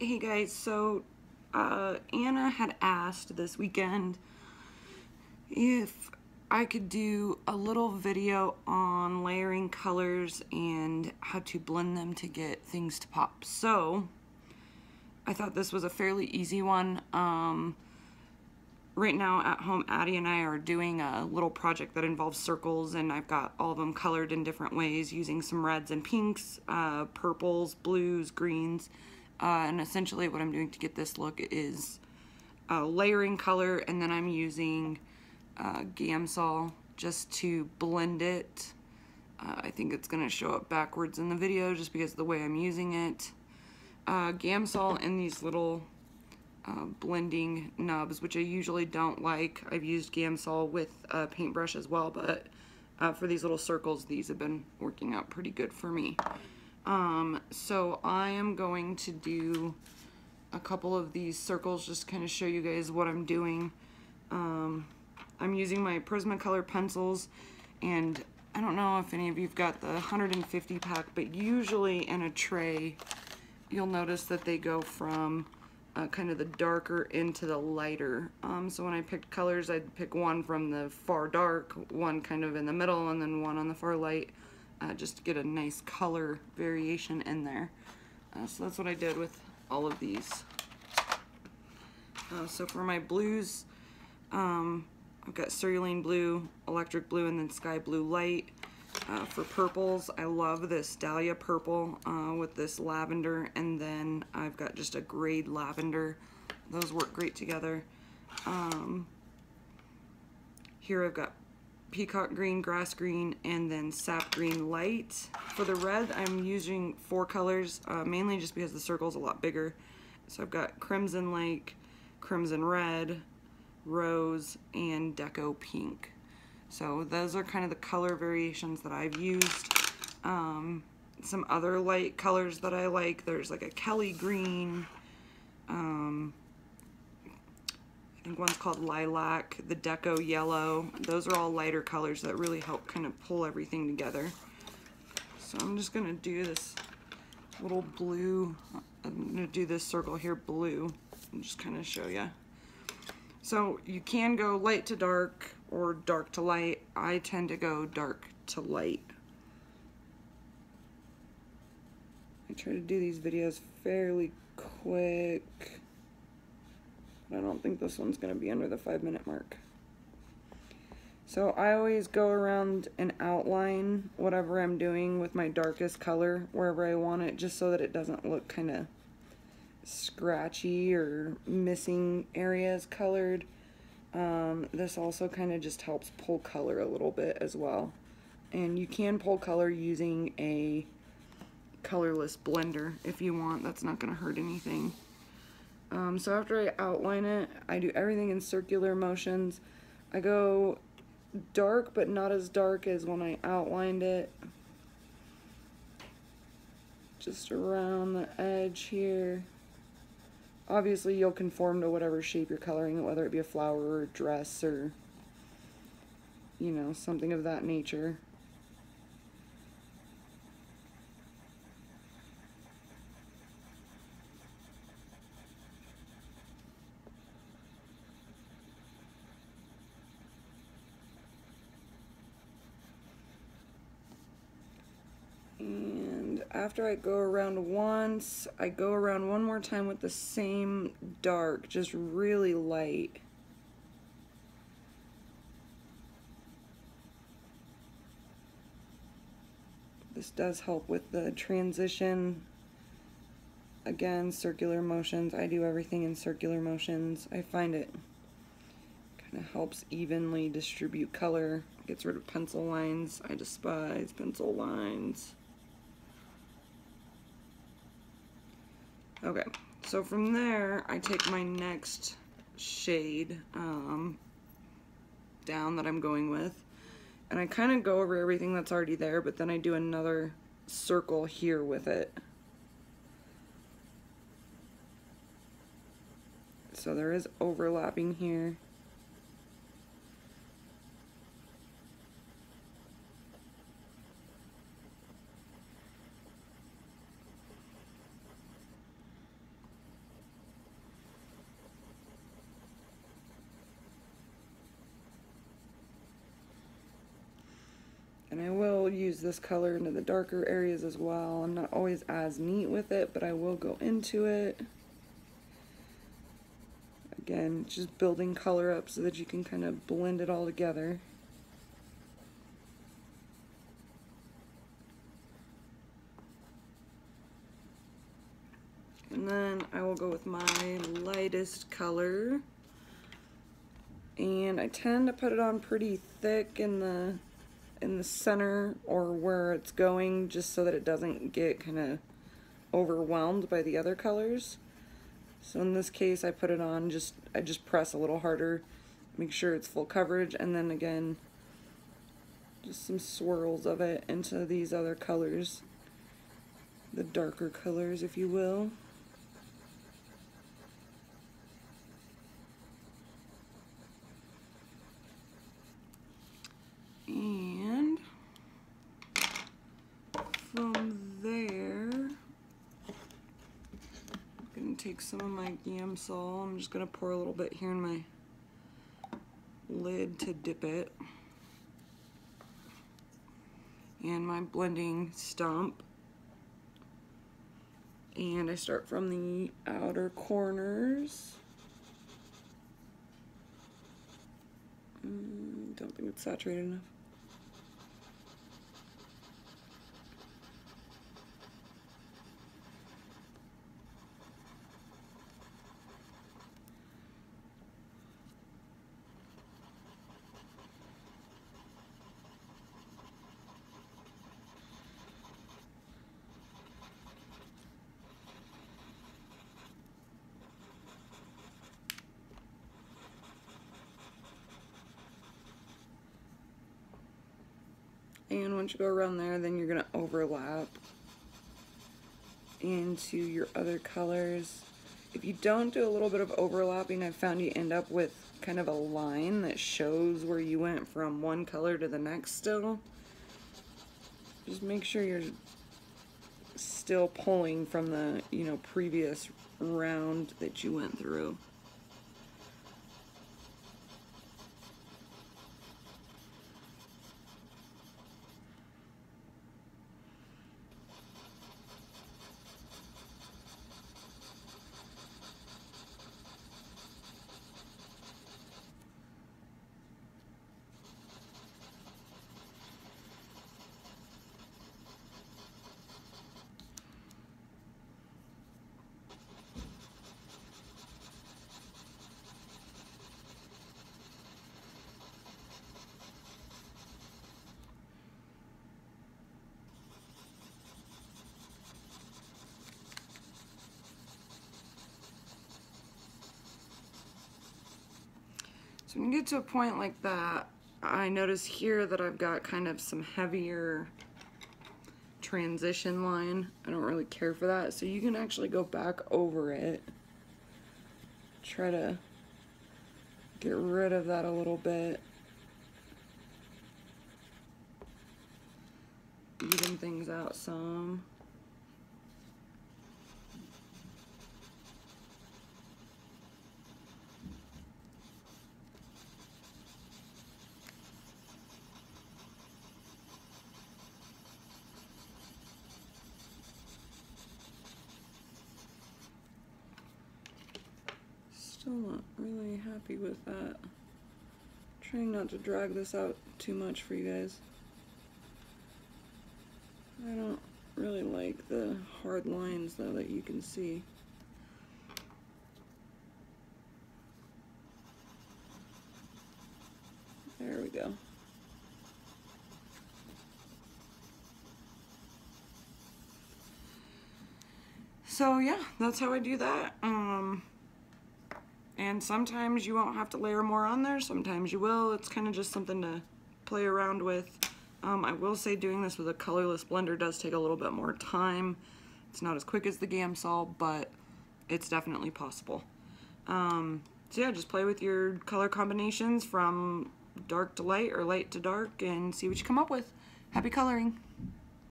Hey guys, so Anna had asked this weekend if I could do a little video on layering colors and how to blend them to get things to pop. So I thought this was a fairly easy one. Right now at home, Addie and I are doing a little project that involves circles, and I've got all of them colored in different ways using some reds and pinks, purples, blues, greens, and essentially what I'm doing to get this look is layering color, and then I'm using Gamsol just to blend it. I think it's going to show up backwards in the video just because of the way I'm using it. Gamsol in these little blending nubs, which I usually don't like. I've used Gamsol with a paintbrush as well, but for these little circles, these have been working out pretty good for me. So I am going to do a couple of these circles just to kind of show you guys what I'm doing. I'm using my Prismacolor pencils, and I don't know if any of you've got the 150 pack, but usually in a tray you'll notice that they go from kind of the darker into the lighter. So when I picked colors, I'd pick one from the far dark, one kind of in the middle, and then one on the far light, just to get a nice color variation in there. So that's what I did with all of these. So for my blues, I've got cerulean blue, electric blue, and then sky blue light. For purples, I love this dahlia purple with this lavender, and then I've got just a grayed lavender. Those work great together. Here I've got peacock green, grass green, and then sap green light. For the red, I'm using 4 colors, mainly just because the circle's a lot bigger. So I've got crimson lake, crimson red, rose, and deco pink. So those are kind of the color variations that I've used. Some other light colors that I like, there's like a Kelly green, I think one's called lilac, the deco yellow. Those are all lighter colors that really help kind of pull everything together. So I'm just gonna do this little blue, I'm gonna do this circle here blue and just kind of show you. So you can go light to dark or dark to light. I tend to go dark to light. I try to do these videos fairly quick. I don't think this one's going to be under the 5-minute mark. So I always go around and outline whatever I'm doing with my darkest color wherever I want it, just so that it doesn't look kind of scratchy or missing areas colored. This also kind of just helps pull color a little bit as well. And you can pull color using a colorless blender if you want. That's not going to hurt anything. So after I outline it, I do everything in circular motions. I go dark, but not as dark as when I outlined it. Just around the edge here. Obviously, you'll conform to whatever shape you're coloring it, whether it be a flower or a dress or, you know, something of that nature. And after I go around once, I go around one more time with the same dark, just really light. This does help with the transition. Again, circular motions. I do everything in circular motions. I find it kind of helps evenly distribute color. Gets rid of pencil lines. I despise pencil lines. Okay, so from there, I take my next shade down that I'm going with, and I kind of go over everything that's already there, but then I do another circle here with it. So there is overlapping here. use this color into the darker areas as well. I'm not always as neat with it, but I will go into it. Again, just building color up so that you can kind of blend it all together. And then I will go with my lightest color. And I tend to put it on pretty thick in the center or where it's going, just so that it doesn't get kind of overwhelmed by the other colors. So in this case I put it on, I just press a little harder, make sure it's full coverage, and then again just some swirls of it into these other colors, the darker colors if you will. And from there, I'm going to take some of my Gamsol. I'm just going to pour a little bit here in my lid to dip it. And my blending stump. And I start from the outer corners. Don't think it's saturated enough. And once you go around there, then you're going to overlap into your other colors. If you don't do a little bit of overlapping, I've found you end up with kind of a line that shows where you went from one color to the next still. Just make sure you're still pulling from the, previous round that you went through. So when you get to a point like that, I notice here that I've got kind of some heavier transition line. I don't really care for that, so you can actually go back over it, try to get rid of that a little bit, even things out some. Still not really happy with that. Trying not to drag this out too much for you guys. I don't really like the hard lines though that you can see. There we go. So yeah, that's how I do that. And sometimes you won't have to layer more on there, sometimes you will. It's kind of just something to play around with. I will say doing this with a colorless blender does take a little bit more time. It's not as quick as the Gamsol, but it's definitely possible. So yeah, just play with your color combinations from dark to light or light to dark and see what you come up with. Happy coloring!